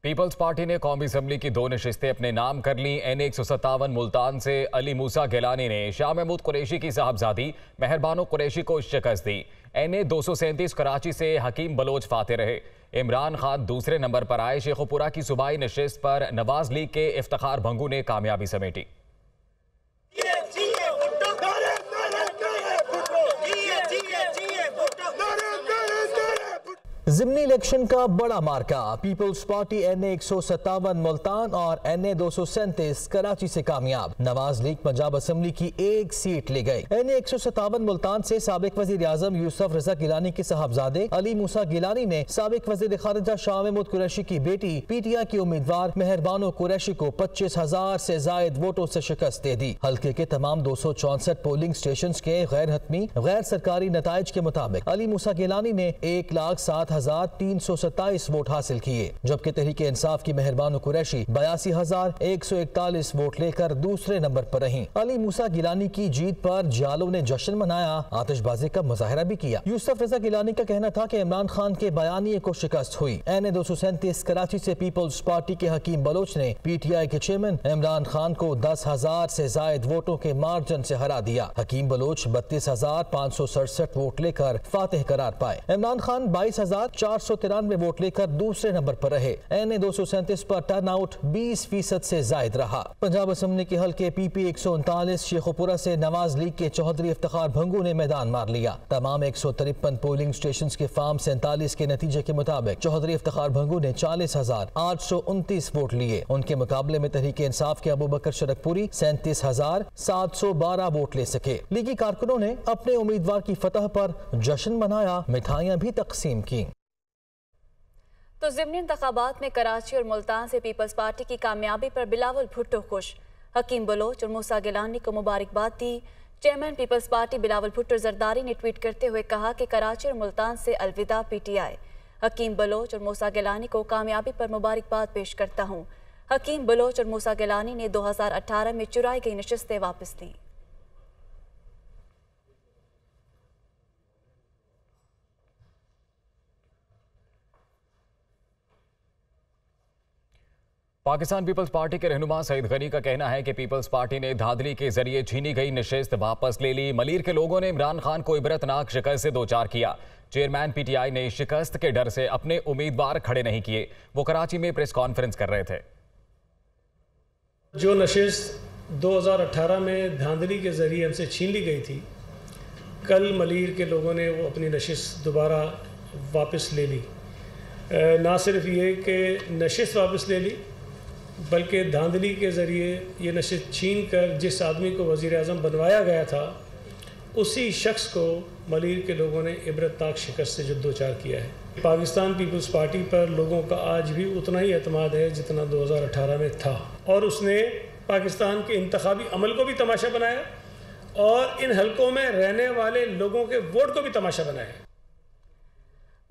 Peoples party ने कौमी assembly की 2 नशिस्तें अपने नाम कर ली। N157 मुल्तान से अली मूसा गिलानी ने शाह महमूद कुरैशी की साहबजादी मेहरबानो कुरैशी को शिकस्त दी। NA-237 कराची से हकीम बलोच फाते रहे। इमरान खान दूसरे नंबर पर आए। शेखुपुरा की सूबाई नशिस्त पर नवाज लीग के इफ्तिखार भंगू ने कामयाबी समेटी। ज़िमनी इलेक्शन का बड़ा मार्का। पीपल्स पार्टी NA-157 मुल्तान और NA-237 कराची से कामयाब। नवाज लीग पंजाब असम्बली की 1 सीट ले गए। NA-157 मुल्तान से साबिक वज़ीर आज़म यूसुफ रजा गिलानी के साहबजादे अली मूसा गिलानी ने साबिक वज़ीर खारिजा शाह महमूद कुरैशी की बेटी PTI की उम्मीदवार मेहरबानो कुरैशी को 25,000 से जायद वोटों से शिकस्त दे दी। हल्के के तमाम 264 पोलिंग स्टेशन के गैर हतमी गैर सरकारी नताइज के मुताबिक अली मूसा गिलानी ने 1,07,327 वोट हासिल किए, जबकि तहरीक इंसाफ की मेहरबानो कुरैशी 82,141 वोट लेकर दूसरे नंबर पर रहीं। अली मूसा गिलानी की जीत पर जालों ने जश्न मनाया, आतिशबाजी का मुजाहरा भी किया। यूसुफ रजा गिलानी का कहना था कि इमरान खान के बयानिए को शिकस्त हुई। NA-237 कराची से पीपल्स पार्टी के हकीम बलोच ने PTI के चेयरमैन इमरान खान को 10,000 से जायद वोटों के मार्जिन से हरा दिया। हकीम बलोच 32,567 वोट लेकर फातेह करार पाए। इमरान खान 22,493 वोट लेकर दूसरे नंबर पर रहे। NA-237 पर टर्नआउट 20% से जायद रहा। पंजाब असम्बली के हल्के PP 139 शेखुपुरा से नवाज लीग के चौधरी इफ्तिखार भंगू ने मैदान मार लिया। तमाम 153 पोलिंग स्टेशन के फार्म 47 के नतीजे के मुताबिक चौधरी इफ्तिखार भंगू ने 40,829 वोट लिए। उनके मुकाबले में तहरीक इंसाफ के अबू बकर शरकपुरी 37,712 वोट ले सके। लीगी कारकुनों ने अपने उम्मीदवार की फतह पर जश्न मनाया, मिठाइयां भी तकसीम की। तो ज़िमनी इंतखाबात में कराची और मुल्तान से पीपल्स पार्टी की कामयाबी पर बिलावल भुट्टो खुश। हकीम बलोच और मूसा गिलानी को मुबारकबाद दी। चेयरमैन पीपल्स पार्टी बिलावल भुट्टो जरदारी ने ट्वीट करते हुए कहा कि कराची और मुल्तान से अलविदा PTI। हकीम बलोच और मूसा गिलानी को कामयाबी पर मुबारकबाद पेश करता हूँ। हकीम बलोच और मूसा गिलानी ने 2018 में चुराई गई नशिस्तें वापस दी। पाकिस्तान पीपल्स पार्टी के रहनुमा सईद गनी का कहना है कि पीपल्स पार्टी ने धांधली के जरिए छीनी गई नशिस्त वापस ले ली। मलीर के लोगों ने इमरान खान को इबरतनाक शिकस्त से 2 चार किया। चेयरमैन PTI ने शिकस्त के डर से अपने उम्मीदवार खड़े नहीं किए। वो कराची में प्रेस कॉन्फ्रेंस कर रहे थे। जो नशिस्त 2018 में धांधली के जरिए हमसे छीन ली गई थी, कल मलीर के लोगों ने वो अपनी नशिस्त दोबारा वापस ले ली। ना सिर्फ ये कि नशिस्त वापस ले ली, बल्कि धांधली के ज़रिए ये नशिस्त छीन कर जिस आदमी को वज़ीर आज़म बनवाया गया था, उसी शख्स को मलीर के लोगों ने इबरतनाक शिकस्त से जद्दोचार किया है। पाकिस्तान पीपल्स पार्टी पर लोगों का आज भी उतना ही एतमाद है जितना 2018 में था, और उसने पाकिस्तान के इंतखाबी अमल को भी तमाशा बनाया और इन हलकों में रहने वाले लोगों के वोट को भी तमाशा बनाया।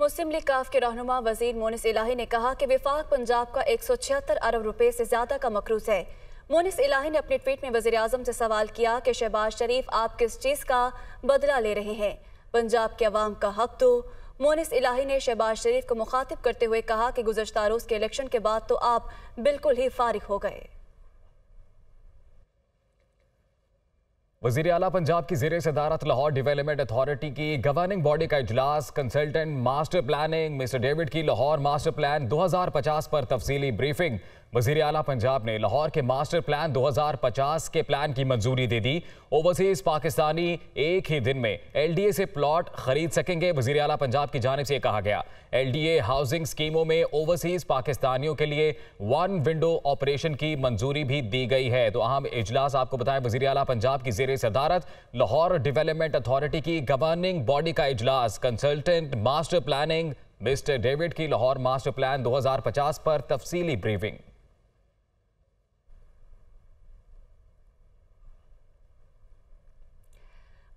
मुस्लिम लीग काफ के रहनुमा वजीर मोनिस इलाही ने कहा कि विफाक पंजाब का 176 अरब रुपए से ज्यादा का मकरूज है। मोनिस इलाही ने अपने ट्वीट में वजीर आजम से सवाल किया कि शहबाज शरीफ आप किस चीज का बदला ले रहे हैं, पंजाब के अवाम का हक दो। मोनिस इलाही ने शहबाज शरीफ को मुखातिब करते हुए कहा कि गुज़श्ता रोज के इलेक्शन के बाद तो आप बिल्कुल ही फारिग हो गए। वज़ीर आला पंजाब की ज़ेरे सदारत लाहौर डेवलपमेंट अथॉरिटी की गवर्निंग बॉडी का इजलास। Consultant master planning mister David की लाहौर मास्टर प्लान 2050 पर तफसीली ब्रीफिंग। वज़ीर आला पंजाब ने लाहौर के मास्टर प्लान 2050 के प्लान की मंजूरी दे दी। ओवरसीज पाकिस्तानी एक ही दिन में LDA से प्लॉट खरीद सकेंगे। वज़ीर आला पंजाब की जानिब से कहा गया LDA हाउसिंग स्कीमों में ओवरसीज पाकिस्तानियों के लिए 1 विंडो ऑपरेशन की मंजूरी भी दी गई है। तो अहम इजलास आपको बताएं, वज़ीर आला पंजाब की ज़ेरे सदारत लाहौर डेवलपमेंट अथॉरिटी की गवर्निंग बॉडी का इजलास। Consultant master planning mister David की लाहौर मास्टर प्लान 2050 पर तफसीली ब्रीफिंग।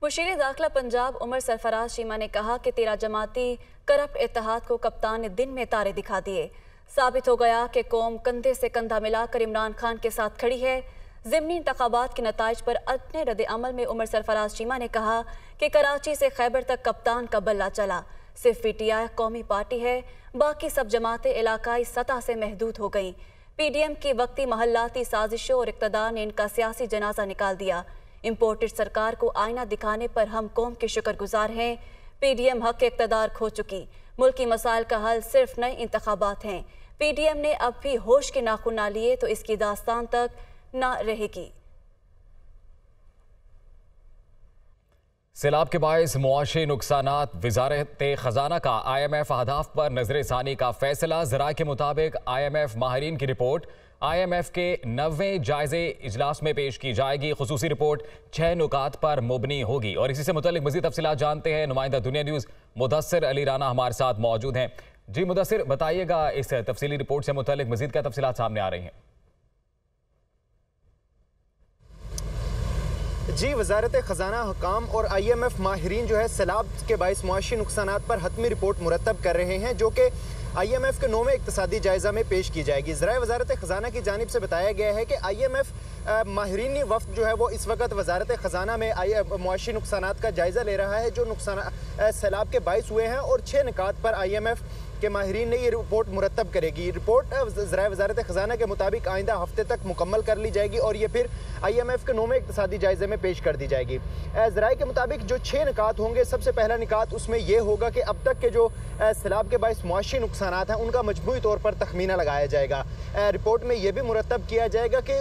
मुशीर दाखिला पंजाब उमर सरफराज चीमा ने कहा कि 13 जमाती करप्ट इत्तेहाद को कप्तान ने दिन में तारे दिखा दिए। साबित हो गया कि कौम कंधे से कंधा मिलाकर इमरान खान के साथ खड़ी है। ज़िमनी इंतखाबात के नताइज पर अपने रद्द अमल में उमर सरफराज चीमा ने कहा कि कराची से खैबर तक कप्तान का बल्ला चला। सिर्फ PTI कौमी पार्टी है, बाकी सब जमातें इलाकाई सतह से महदूद हो गईं। PDM की वक्ती महल्लाती साजिशों और इक़्तिदार ने इनका सियासी जनाजा निकाल दिया। इम्पोर्टेड सरकार को आईना दिखाने पर हम कौम के शुक्रगुजार हैं। PDM हक इक़्तिदार खो चुकी, मुल्की मसाइल का हल सिर्फ नए इंतखाबात हैं। PDM ने अब भी होश के नाखून ना लिए तो इसकी दास्तान तक ना रहेगी। सैलाब के बायस मुआशी नुकसानात, वजारत खजाना का IMF अहदाफ पर नजरसानी का फैसला। ज़राए के मुताबिक IMF माहिरीन की रिपोर्ट IMF के 90वें जायजे इजलास में पेश की जाएगी। खुसूसी रिपोर्ट 6 नुकात पर मुबनी होगी। और इसी से मुतल्लिक मज़ीद तफसीलात जानते हैं, नुमाइंदा दुनिया न्यूज़ मुदस्सिर अली राना हमारे साथ मौजूद हैं। जी मुदस्सिर, बताइएगा इस तफसीली रिपोर्ट से मुतल्लिक मज़ीद क्या तफसीलात सामने आ रही हैं? जी, वजारत ख़जाना, हुकाम और IMF माहिरीन जो है सैलाब के बाइस मुआशी नुकसानात पर हतमी रिपोर्ट मुरतब कर रहे हैं, जो कि IMF के 9वें इक़्तिसादी जायज़ा में पेश की जाएगी। ज़राए वजारत ख़जाना की जानिब से बताया गया है कि IMF माहिरीनी वफ़द जो है वो इस वक्त वजारत ख़जाना में मुआशी नुकसानात का जायज़ा ले रहा है जो नुकसान सैलाब के बाइस हुए हैं, और 6 निकात पर IMF के माहिरीन ने ये रिपोर्ट मुरतब करेगी। रिपोर्ट ज़राए वजारत ख़जाना के मुताबिक आइंदा हफ्ते तक मुकम्मल कर ली जाएगी और ये फिर IMF के 9वें इक़्तिसादी जायज़े में पेश कर दी जाएगी। ज़राए के मुताबिक जो 6 निकात होंगे, सबसे पहला निकात उसमें यह होगा कि अब तक के जो सैलाब के बाइस मुआशी नुकसानात हैं उनका मजमूई तौर पर तखमीना लगाया जाएगा। रिपोर्ट में यह भी मुरतब किया जाएगा कि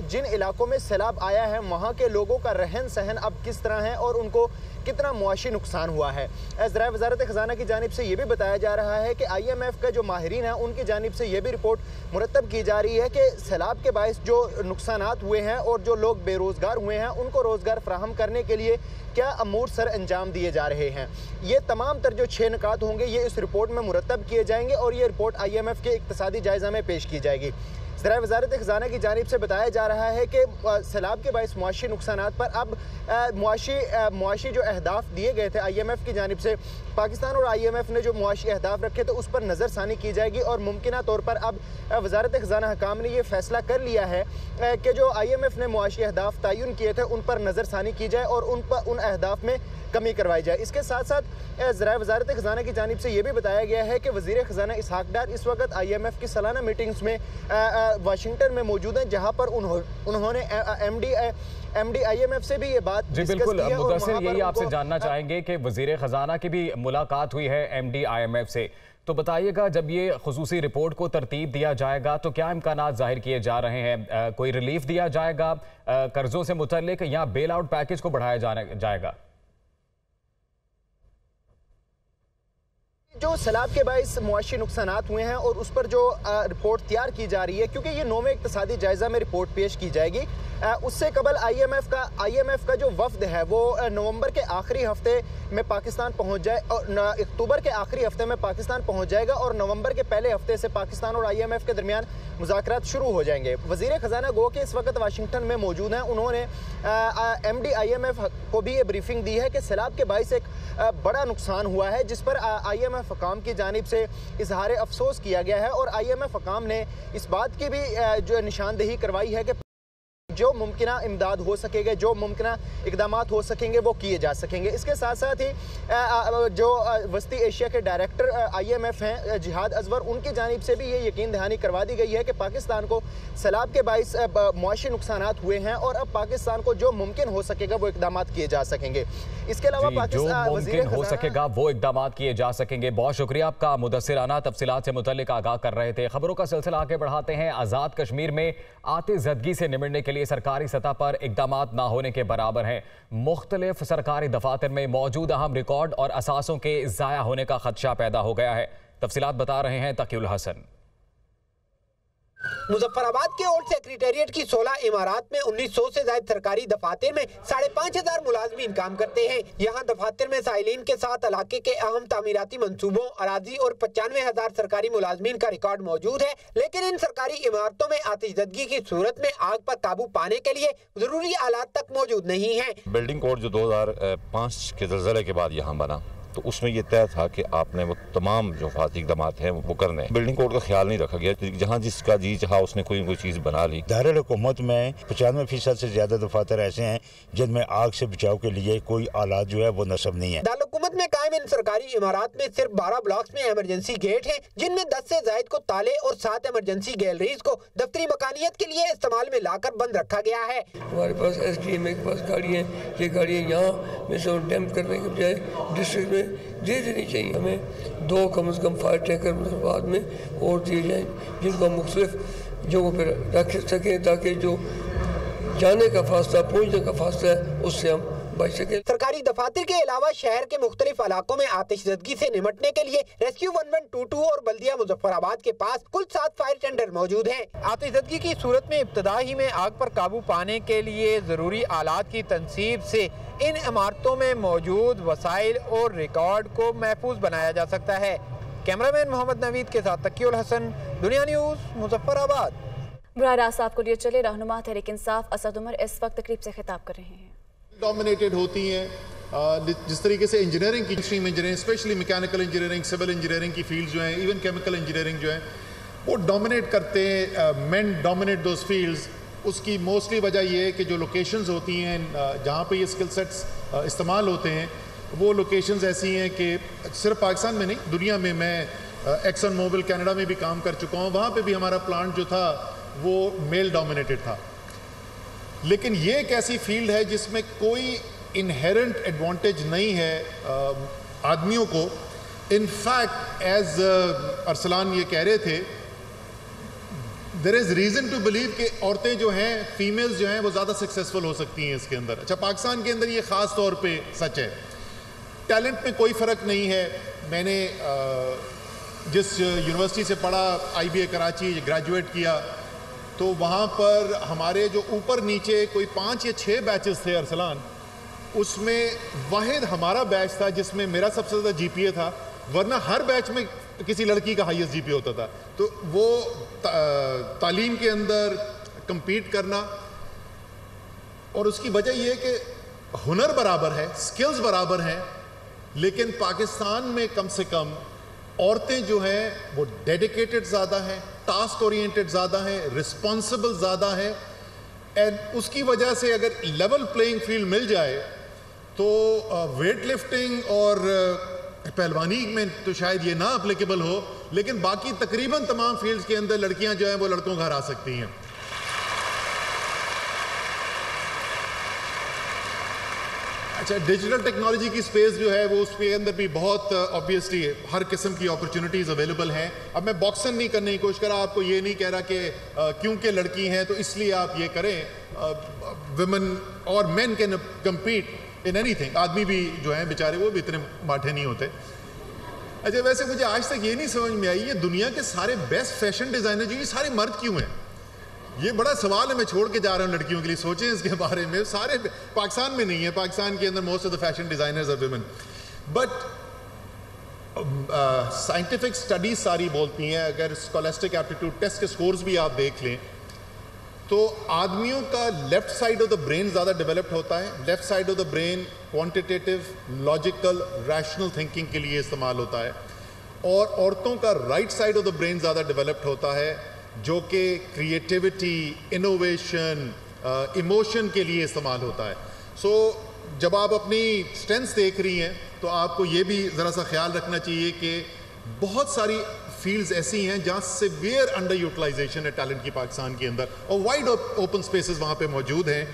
जिन इलाकों में सैलाब आया है वहाँ के लोगों का रहन सहन अब किस तरह है और उनको कितना मुआशी नुकसान हुआ है। ज़राए वजारत ख़जाना की जानिब से यह भी बताया जा रहा है कि IMF का जो माहिरीन है उनकी जानिब से यह भी रिपोर्ट मुरतब की जा रही है कि सैलाब के बाइस जो नुकसानात हुए हैं और जो लोग बेरोज़गार हुए हैं उनको रोज़गार फराहम करने के लिए क्या अमूर सर अंजाम दिए जा रहे हैं। ये तमाम तर जो 6 निकात होंगे ये इस रिपोर्ट में मुरतब किए जाएंगे और ये रिपोर्ट IMF के इक़्तिसादी जायज़ा में पेश की जाएगी। ज़राए वजारत ख़जाना की जानिब से बताया जा रहा है कि सैलाब के बाइस मुआशी नुकसानात पर अब मुआशी जो अहदाफ दिए गए थे IMF की जानिब से, पाकिस्तान और IMF ने जो मुआशी अहदाफ रखे थे उस पर नज़रसानी की जाएगी और मुमकिना तौर पर अब वजारत ख़जाना हुकाम ने यह फ़ैसला कर लिया है कि जो IMF ने मुआशी अहदाफ तयन किए थे उन पर नज़रसानी की जाए और उन अहदाफ में कमी करवाई जाए। इसके साथ साथ ज़राए वजारत ख़जाना की जानिब से यह भी बताया गया है कि वज़ीर ख़जाना इसहाक डार इस वक्त IMF की सालाना मीटिंग्स में वाशिंगटन में मौजूद हैं, जहाँ पर उन्होंने MD IMF से भी ये बात जी बिल्कुल मुदस्सिर, यही आपसे जानना चाहेंगे कि वज़ीर ख़जाना की भी मुलाकात हुई है MD IMF से, तो बताइएगा जब ये खुसूसी रिपोर्ट को तरतीब दिया जाएगा तो क्या इम्कानात जाहिर किए जा रहे हैं? कोई रिलीफ दिया जाएगा कर्जों से मुतल्लिक या बेल आउट पैकेज को बढ़ाया जाएगा? जो सैलाब के बाइस मुआशी नुकसानात हुए हैं और उस पर जो रिपोर्ट तैयार की जा रही है, क्योंकि ये 9वें इक़्तिसादी जायज़ा में रिपोर्ट पेश की जाएगी, उससे कबल IMF का जो वफ़द है वो नवंबर के आखिरी हफ्ते में पाकिस्तान पहुंच जाए और अक्टूबर के आखिरी हफ्ते में पाकिस्तान पहुंच जाएगा और नवंबर के पहले हफ्ते से पाकिस्तान और IMF के दरमियान मुज़ाकरात शुरू हो जाएंगे। वज़ीर ख़जाना गो के इस वक्त वाशिंगटन में मौजूद हैं, उन्होंने MD IMF को भी ये ब्रीफिंग दी है कि सैलाब के बाइस एक बड़ा नुकसान हुआ है जिस पर IMF हुकाम की जानिब से इजहार अफसोस किया गया है और IMF हुकाम ने इस बात की भी जो निशानदेही करवाई है कि जो मुमकिना इमदाद हो सकेगा, जो मुमकिना इकदामात हो सकेंगे वो किए जा सकेंगे। इसके साथ साथ ही जो वस्ती एशिया के डायरेक्टर IMF हैं जिहाद अजवर, उनकी जानिब से भी ये यकीन दहानी करवा दी गई है कि पाकिस्तान को सैलाब के बाइस मुआशी नुकसानात हुए हैं और अब पाकिस्तान को जो मुमकिन हो सकेगा वो इकदामात किए जा सकेंगे। इसके अलावा पाकिस्तान मुमकिन हो सकेगा वो इकदामात किए जा सकेंगे। बहुत शुक्रिया आपका मुदस्सिराना तफसीलात से मुतल्लिक आगाह कर रहे थे। खबरों का सिलसिला आगे बढ़ाते हैं। आज़ाद कश्मीर में आतिशज़दगी से निमटने के लिए सरकारी सतह पर इक़दामात ना होने के बराबर हैं। मुख्तलिफ सरकारी दफातर में मौजूद अहम रिकॉर्ड और असासों के ज़ाया होने का खदशा पैदा हो गया है। तफसीलात बता रहे हैं तकीउल हसन। मुजफ्फराबाद के ओल्ड सेक्रेटेरिएट की 16 इमारत में 1900 से ज्यादा सरकारी दफातर में 5,500 मुलाजमीन काम करते हैं। यहाँ दफातर में साइलिन के साथ इलाके के अहम तामीराती मंसूबों, अराजी और 95,000 सरकारी मुलाजमीन का रिकॉर्ड मौजूद है। लेकिन इन सरकारी इमारतों में आतिशज़दगी की सूरत में आग पर काबू पाने के लिए जरूरी आलात तक मौजूद नहीं है। बिल्डिंग कोड जो 2005 के ज़लज़ले के बाद यहाँ बना तो उसमें ये तय था कि आपने वो तमाम जो फाती इक़दामात हैं वो करने हैं। बिल्डिंग कोड का ख्याल नहीं रखा गया, जहाँ जिसका जी चाहा उसने कोई न कोई चीज़ बना ली। दारुल हुकूमत में 95% से ज़्यादा दफातर ऐसे हैं जिनमें आग से बचाव के लिए कोई आलात जो है वो नस्ब नहीं है। दारुल हुकूमत सूरत में कायम इन सरकारी इमारात में सिर्फ 12 ब्लॉक्स में इमरजेंसी गेट हैं, जिनमें 10 से जायद को ताले और 7 इमरजेंसी गैलरीज को दफ्तरी मकानियत के लिए इस्तेमाल में लाकर बंद रखा गया है। हमारे पास SDM के पास गाड़ियाँ, ये गाड़ियाँ यहाँ में से डैम्प करने के बजाय डिस्ट्रिक्ट में दे देनी चाहिए। हमें 2 कम से कम फायर टैंकर बाद में और दिए जाएँ, जिनको मुख्तलिफ जगहों पर रख सकें, ताकि जो जाने का फासला, पहुँचने का फासला है, उससे हम बच सके। सरकारी दफातर के अलावा शहर के मुख्तलिफ इलाकों में आतिशज़दगी से निमटने के लिए रेस्क्यू 1122 और बल्दिया मुजफ्फराबाद के पास कुल 7 फायर टेंडर मौजूद हैं। आतिशज़दगी की सूरत में इब्तदा ही में आग पर काबू पाने के लिए जरूरी आलात की तनसीब से इन इमारतों में मौजूद वसाइल और रिकॉर्ड को महफूज बनाया जा सकता है। कैमरामैन मोहम्मद नवीद के साथ तकीउल हसन, दुनिया न्यूज़, मुजफ्फराबाद। बराह रास्त आपको लिए चले रहनुमा तहरीक इंसाफ असद उमर इस वक्त तकरीब से खिताब कर रहे हैं। डोमिनेटेड होती हैं जिस तरीके से इंजीनियरिंग की stream, engineering specially mechanical engineering, civil engineering की फील्ड जो हैं, इवन केमिकल इंजीनियरिंग जो है वो डोमिनेट करते हैं, मेन डोमिनेट दोज फील्ड्स। उसकी मोस्टली वजह ये है कि जो लोकेशंस होती हैं जहाँ पे ये स्किल सेट्स इस्तेमाल होते हैं, वो लोकेशंस ऐसी हैं कि सिर्फ पाकिस्तान में नहीं, दुनिया में, मैं एक्सन मोबिल कनाडा में भी काम कर चुका हूँ, वहाँ पे भी हमारा प्लांट जो था वो मेल डोमिनेटेड था। लेकिन ये एक ऐसी फील्ड है जिसमें कोई इनहेरेंट एडवांटेज नहीं है आदमियों को। इनफैक्ट एज अरसलान ये कह रहे थे, there is reason to believe कि औरतें जो हैं, फीमेल्स जो हैं, वो ज़्यादा सक्सेसफुल हो सकती हैं इसके अंदर। अच्छा, पाकिस्तान के अंदर ये ख़ास तौर पे सच है। टैलेंट में कोई फ़र्क नहीं है। मैंने जिस यूनिवर्सिटी से पढ़ा, IBA कराची, ग्रेजुएट किया, तो वहाँ पर हमारे जो ऊपर नीचे कोई 5 या 6 बैचेस थे अरसलान, उसमें वाहिद हमारा बैच था जिसमें मेरा सबसे ज़्यादा GPA था, वरना हर बैच में किसी लड़की का हाईएस्ट GPA होता था। तो वो तालीम के अंदर compete करना, और उसकी वजह ये है कि हुनर बराबर है, स्किल्स बराबर हैं, लेकिन पाकिस्तान में कम से कम औरतें जो हैं वो डेडिकेटेड ज़्यादा हैं, टास्क ओरिएंटेड ज़्यादा हैं, रिस्पॉन्सिबल ज़्यादा है। एंड उसकी वजह से अगर लेवल प्लेइंग फील्ड मिल जाए तो वेट लिफ्टिंग और पहलवानी में तो शायद ये ना अप्लीकेबल हो, लेकिन बाकी तकरीबन तमाम फील्ड्स के अंदर लड़कियां जो हैं वो लड़कों को हरा सकती हैं। अच्छा, डिजिटल टेक्नोलॉजी की स्पेस जो है वो उसके अंदर भी बहुत ऑब्वियसली हर किस्म की अपॉर्चुनिटीज़ अवेलेबल हैं। अब मैं बॉक्सिंग नहीं करने की कोशिश कर रहा, आपको ये नहीं कह रहा कि क्योंकि लड़की हैं तो इसलिए आप ये करें। वुमेन और main can compete in anything. आदमी भी जो हैं बेचारे वो भी इतने माठे नहीं होते। अच्छा, वैसे मुझे आज तक ये नहीं समझ में आई, ये दुनिया के सारे बेस्ट फैशन डिज़ाइनर जो ये सारे मर्द क्यों हैं? ये बड़ा सवाल है, मैं छोड़ के जा रहा हूँ लड़कियों के लिए, सोचें इसके बारे में। सारे पाकिस्तान में नहीं है, पाकिस्तान के अंदर most of the fashion designers are women. But scientific studies सारी बोलती हैं, अगर स्कॉलस्टिक एप्टीट्यूड टेस्ट के स्कोर्स भी आप देख लें तो आदमियों का left side of the brain ज़्यादा डेवलप्ड होता है। Left side of the brain quantitative, logical, rational thinking के लिए इस्तेमाल होता है, और औरतों का right side of the brain ज़्यादा डेवलप्ड होता है, जो कि क्रिएटिविटी, इनोवेशन, इमोशन के लिए इस्तेमाल होता है। सो जब आप अपनी स्ट्रेंथ्स देख रही हैं तो आपको ये भी ज़रा सा ख्याल रखना चाहिए कि बहुत सारी फील्ड्स ऐसी हैं जहाँ सिवियर अंडर यूटिलाइजेशन है टैलेंट की पाकिस्तान के अंदर, और वाइड ओपन स्पेसेस वहाँ पे मौजूद हैं।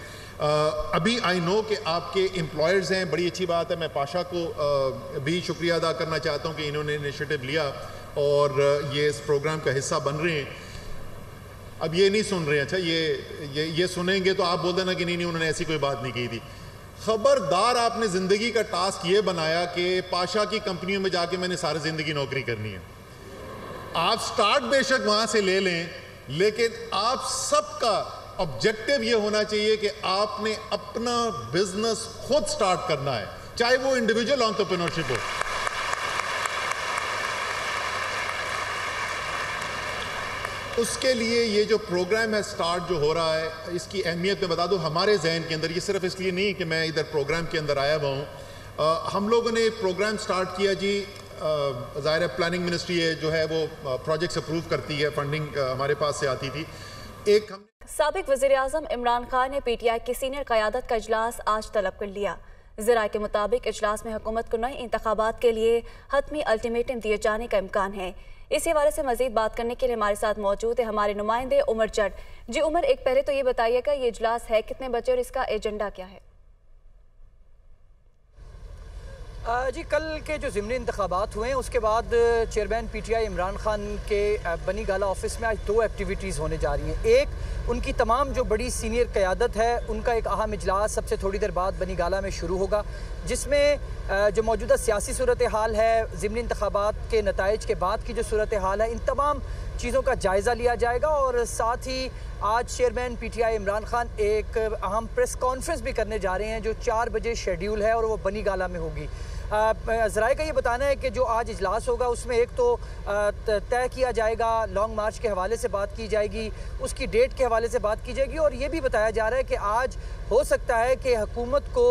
अभी आई नो कि आपके एम्प्लॉयर्स हैं, बड़ी अच्छी बात है। मैं पाशा को भी शुक्रिया अदा करना चाहता हूँ कि इन्होंने इनिशिएटिव लिया और ये इस प्रोग्राम का हिस्सा बन रहे हैं। अब ये नहीं सुन रहे हैं, अच्छा ये सुनेंगे तो आप बोल देना कि नहीं उन्होंने ऐसी कोई बात नहीं की थी। खबरदार, आपने ज़िंदगी का टास्क ये बनाया कि पाशा की कंपनियों में जाके मैंने सारी ज़िंदगी नौकरी करनी है। आप स्टार्ट बेशक वहाँ से ले लें, लेकिन आप सबका ऑब्जेक्टिव ये होना चाहिए कि आपने अपना बिजनेस खुद स्टार्ट करना है, चाहे वो इंडिविजुअल एंटरप्रेन्योरशिप हो। उसके लिए ये जो प्रोग्राम है स्टार्ट जो हो रहा है, इसकी अहमियत मैं बता दूं हमारे जहन के अंदर। ये सिर्फ इसलिए नहीं कि मैं इधर प्रोग्राम के अंदर आया हुआ हूँ। हम लोगों ने प्रोग्राम स्टार्ट किया जी, ज़ाहिर है प्लानिंग मिनिस्ट्री है जो है वो प्रोजेक्ट्स अप्रूव करती है, फंडिंग हमारे पास से आती थी। एक हम साबिक वज़ीर आज़म इमरान खान ने PTI की सीनियर क़यादत का इजलास आज तलब कर लिया। ज़राए के मुताबिक इजलास में हुकूमत को नए इंतखाबात के लिए हतमी अल्टीमेटम दिए जाने का इम्कान है। इसी हवाले से मजीद बात करने के लिए हमारे साथ मौजूद है हमारे नुमाइंदे उमर जट। जी उमर, एक पहले तो ये बताइएगा ये इजलास है कितने बजे और इसका एजेंडा क्या है? जी कल के जो ज़िमनी इंतखाबात हुए हैं उसके बाद चेयरमैन PTI इमरान खान के बनी गाला ऑफिस में आज 2 एक्टिविटीज़ होने जा रही हैं। एक, उनकी तमाम जो बड़ी सीनियर क़यादत है उनका एक अहम इजलास सबसे थोड़ी देर बाद बनी गाला में शुरू होगा, जिसमें जो मौजूदा सियासी सूरत हाल है, ज़िमनी इंतखाबात के नताइज के बाद की जो सूरत हाल है, इन तमाम चीज़ों का जायज़ा लिया जाएगा। और साथ ही आज चेयरमैन PTI इमरान खान एक अहम प्रेस कॉन्फ्रेंस भी करने जा रहे हैं जो 4 बजे शेड्यूल है और वो बनी गाला में होगी। ज़राए का ये बताना है कि जो आज इजलास होगा उसमें एक तो तय किया जाएगा, लॉन्ग मार्च के हवाले से बात की जाएगी, उसकी डेट के हवाले से बात की जाएगी और ये भी बताया जा रहा है कि आज हो सकता है कि हुकूमत को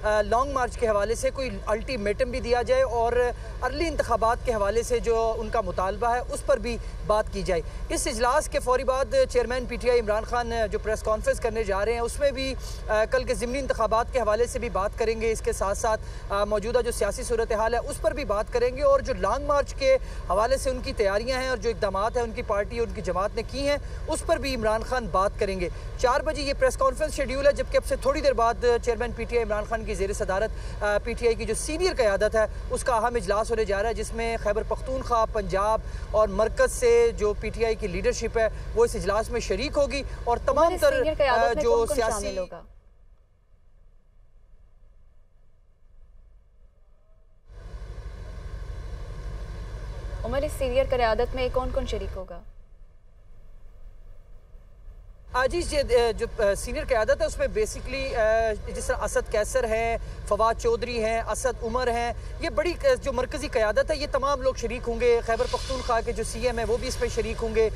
लॉन्ग मार्च के हवाले से कोई अल्टीमेटम भी दिया जाए और अर्ली इंतखाबात के हवाले से जो उनका मुतालबा है उस पर भी बात की जाए। इस इजलास के फौरी बाद चेयरमैन PTI इमरान खान जो प्रेस कॉन्फ्रेंस करने जा रहे हैं उसमें भी कल के ज़िमनी इंतखाबात के हवाले से भी बात करेंगे। इसके साथ साथ मौजूदा जो सियासी सूरत हाल है उस पर भी बात करेंगे और जो लॉन्ग मार्च के हवाले से उनकी तैयारियां हैं और जो इक़दाम हैं उनकी पार्टी और उनकी जमात ने की हैं उस पर भी इमरान खान बात करेंगे। 4 बजे ये प्रेस कॉन्फ्रेंस शेड्यूल है, जबकि अब से थोड़ी देर बाद चेयरमैन PTI इमरान खान की ज़ेर सदारत PTI की जो सीनियर क़यादत है उसका अहम इजलास होने जा रहा है, जिसमें खैबर पख्तूनख्वा, पंजाब और मरकज़ से जो PTI की लीडरशिप है वो इस इजलास में शरीक होगी और तमाम तर जो सियासी उमर, इस सीनियर क़यादत में कौन कौन शरीक होगा? जी जो सीनियर क़यादत है उसमें बेसिकली जिस तरह असद कैसर हैं, फवाद चौधरी हैं, असद उमर हैं, ये बड़ी जो मरकज़ी क़यादत है ये तमाम लोग शरीक होंगे। खैबर पख्तूनख्वा के जो CM है वो भी इस पर शरीक होंगे।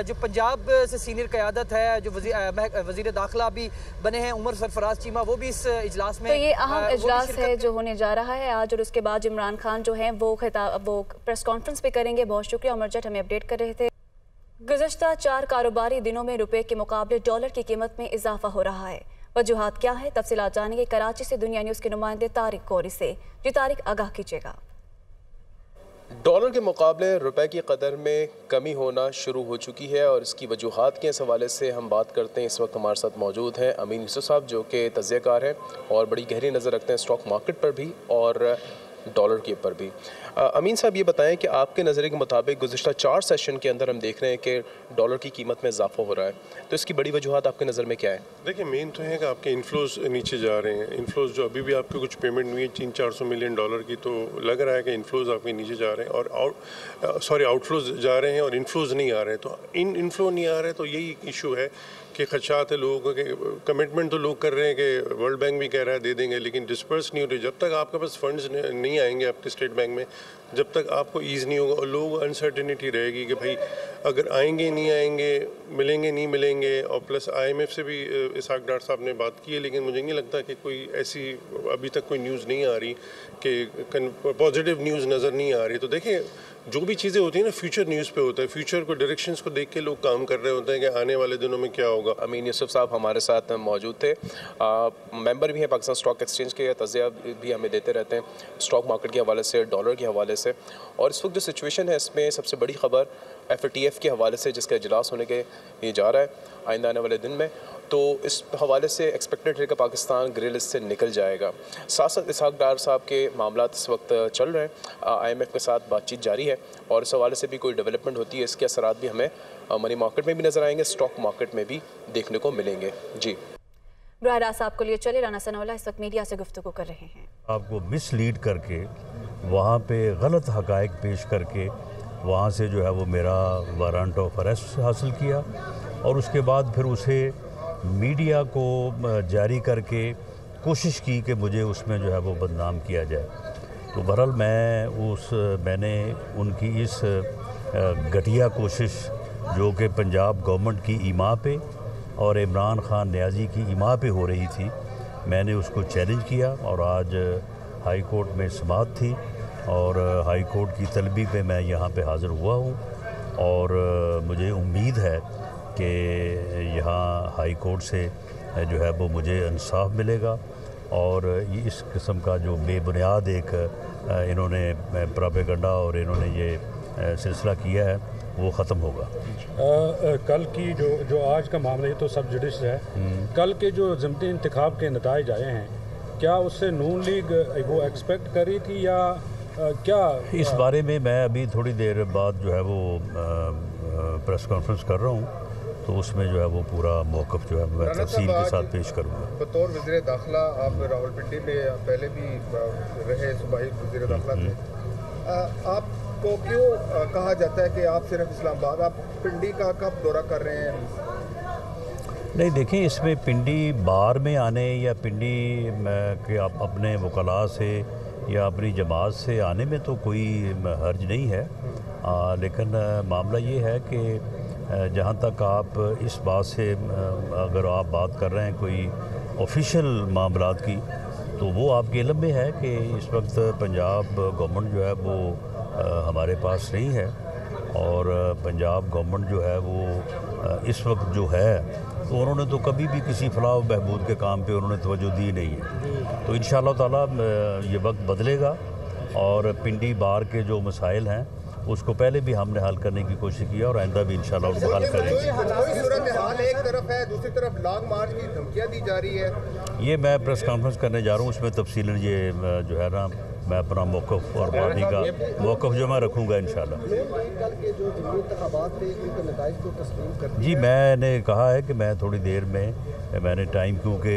जो पंजाब से सीनियर क़यादत है, जो वज़ीर दाखिला भी बने हैं उमर सरफराज चीमा, वो भी इस इजलास में। तो ये अहम इजलास है जो होने जा रहा है आज और उसके बाद इमरान खान जो हैं वो प्रेस कॉन्फ्रेंस भी करेंगे। बहुत शुक्रिया उमर जट, हमें अपडेट कर रहे थे। गुज़श्ता 4 कारोबारी दिनों में रुपए के मुकाबले डॉलर की कीमत में इजाफा हो रहा है। वजूहात क्या है, तफसीलात जानेंगे कराची से दुनिया न्यूज़ के नुमाइंदे तारिक कोरी से। जी तारिक, आगाह कीजिएगा। डॉलर के मुकाबले रुपए की कदर में कमी होना शुरू हो चुकी है और इसकी वजूहात के इस हवाले से हम बात करते हैं। इस वक्त हमारे साथ मौजूद हैं अमीन यूसुफ साहब जो कि तज्ज़ियाकार हैं और बड़ी गहरी नज़र रखते हैं स्टॉक मार्केट पर भी और डॉलर के ऊपर भी। अमीन साहब ये बताएं कि आपके नज़रिए के मुताबिक गुज़श्ता 4 सेशन के अंदर हम देख रहे हैं कि डॉलर की कीमत में इजाफा हो रहा है, तो इसकी बड़ी वजूहात आपके नज़र में क्या है? देखिए, मेन तो है कि आपके इन्फ्लोज नीचे जा रहे हैं। इन्फ्लोज जो अभी भी आपके कुछ पेमेंट हुई है 300-400 मिलियन डॉलर की, तो लग रहा है कि इन्फ्लोज आपके नीचे जा रहे हैं और आउटफ्लोज जा रहे हैं और इन्फ्लोज नहीं आ रहे हैं। तो इनफ्लो नहीं आ रहे तो यही इशू है कि खदशात है लोगों के। कमिटमेंट तो लोग कर रहे हैं कि वर्ल्ड बैंक भी कह रहा है दे देंगे, लेकिन डिस्पर्स नहीं हो रही। जब तक आपके पास फंड्स नहीं आएंगे आपके स्टेट बैंक में, जब तक आपको ईज़ नहीं होगा और लोगों को अनसर्टेनिटी रहेगी कि भाई अगर आएंगे नहीं आएंगे, मिलेंगे नहीं मिलेंगे। और प्लस IMF से भी इसहाक डार साहब ने बात की है, लेकिन मुझे नहीं लगता कि कोई ऐसी अभी तक कोई न्यूज़ नहीं आ रही कि पॉजिटिव न्यूज़ नज़र नहीं आ रही। तो देखिए, जो भी चीज़ें होती हैं ना फ्यूचर न्यूज़ पे होता है, फ्यूचर को डायरेक्शंस को देख के लोग काम कर रहे होते हैं कि आने वाले दिनों में क्या होगा। अमीन यूसुफ साहब हमारे साथ मौजूद थे, मेंबर भी हैं पाकिस्तान स्टॉक एक्सचेंज के, तज़िया भी हमें देते रहते हैं स्टॉक मार्केट के हवाले से, डॉलर के हवाले से। और इस वक्त जो सिचुएशन है इसमें सबसे बड़ी खबर FATF के हवाले से जिसका इजलास होने के ये जा रहा है आइंदा आने वाले दिन में, तो इस हवाले से एक्सपेक्टेड है कि पाकिस्तान ग्रे लिस्ट से निकल जाएगा। साथ साथ इसहाक डार साहब के मामला इस वक्त चल रहे हैं, IMF के साथ बातचीत जारी है और इस हवाले से भी कोई डेवलपमेंट होती है इसके असरात भी हमें मनी मार्केट में भी नज़र आएंगे, स्टॉक मार्केट में भी देखने को मिलेंगे। जी बराह रास्त आपको लिए चले, राना सनाउल्लाह इस वक्त मीडिया से गुफ्तगू कर रहे हैं। आपको मिसलीड करके वहाँ पे गलत हकायक पेश करके वहाँ से जो है वो मेरा वारंट ऑफ अरेस्ट हासिल किया और उसके बाद फिर उसे मीडिया को जारी करके कोशिश की कि मुझे उसमें जो है वो बदनाम किया जाए। तो बहरहाल मैंने उनकी इस घटिया कोशिश जो कि पंजाब गवर्नमेंट की ईमा पे और इमरान खान न्याजी की ईमा पे हो रही थी, मैंने उसको चैलेंज किया और आज हाई कोर्ट में समाअत थी और हाई कोर्ट की तलबी पे मैं यहाँ पे हाज़िर हुआ हूँ और मुझे उम्मीद है कि यहाँ हाई कोर्ट से जो है वो मुझे इंसाफ मिलेगा और ये इस किस्म का जो बेबुनियाद एक इन्होंने प्रोपेगेंडा और इन्होंने ये सिलसिला किया है वो ख़त्म होगा। कल की जो आज का मामला, ये तो सब जुडिश है, कल के जो ज़िमनी इंतखाब के नताइज आए हैं, क्या उससे नून लीग वो एक्सपेक्ट कर रही थी या क्या? इस बारे में मैं अभी थोड़ी देर बाद जो है वो प्रेस कॉन्फ्रेंस कर रहा हूँ, तो उसमें जो है वो पूरा मौक़िफ़ जो है मैं तफसील के साथ पेश करूँगा। बतौर वज़ीर दाखिला आप रावलपिंडी में पहले भी रहे, सूबाई वज़ीर दाखिला थे, आपको क्यों कहा जाता है कि आप सिर्फ इस्लामाबाद, आप पिंडी का कब दौरा कर रहे हैं? नहीं देखिए, इसमें पिंडी बार में आने या पिंडी के अपने वकला से या अपनी जमात से आने में तो कोई हर्ज नहीं है, लेकिन मामला ये है कि जहाँ तक आप इस बात से अगर आप बात कर रहे हैं कोई ऑफिशियल मामलात की, तो वो आपके इल्म में है कि इस वक्त पंजाब गवर्नमेंट जो है वो हमारे पास नहीं है, और पंजाब गवर्नमेंट जो है वो इस वक्त जो है तो उन्होंने तो कभी भी किसी फलाह बहबूद के काम पे उन्होंने तवज्जो दी नहीं है। तो इंशाअल्लाह ताला ये वक्त बदलेगा और पिंडी बार के जो मसाइल हैं उसको पहले भी हमने हल करने की कोशिश की और आइंदा भी इंशाअल्लाह उसको हल करेंगे। एक तरफ है, दूसरी तरफ लॉन्ग मार्च की धमकियाँ दी जा रही है। ये मैं प्रेस कॉन्फ्रेंस करने जा रहा हूँ, उसमें तफसीलन ये जो है ना मैं अपना मौक़िफ़ और पार्टी का मौक़िफ़ जो मैं रखूँगा इंशाअल्लाह। जी मैंने कहा है कि मैं थोड़ी देर में, मैंने टाइम क्योंकि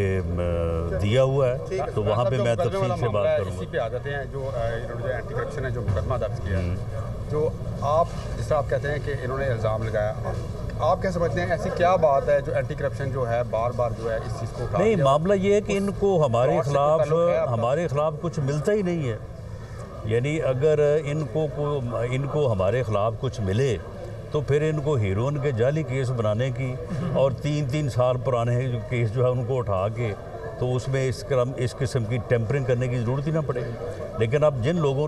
दिया हुआ है तो वहाँ पे मैं तफसील से बात करूँगा। इसी पे आ जाते हैं, जो इन्होंने जो एंटी करप्शन है जो मुकदमा दर्ज किया है, जो आप जिस तरह आप कहते हैं कि इन्होंने इल्ज़ाम लगाया, आप क्या समझते हैं ऐसी क्या बात है जो एंटी करप्शन जो है बार बार जो है इस चीज़ को? नहीं, मामला ये है कि इनको हमारे ख़िलाफ़ कुछ मिलता ही नहीं है। यानी अगर इनको हमारे ख़िलाफ़ कुछ मिले तो फिर इनको हीरोइन के जाली केस बनाने की और 3-3 साल पुराने जो केस जो है उनको उठा के तो उसमें इस किस्म की टेम्परिंग करने की ज़रूरत ही ना पड़े। लेकिन अब जिन लोगों ने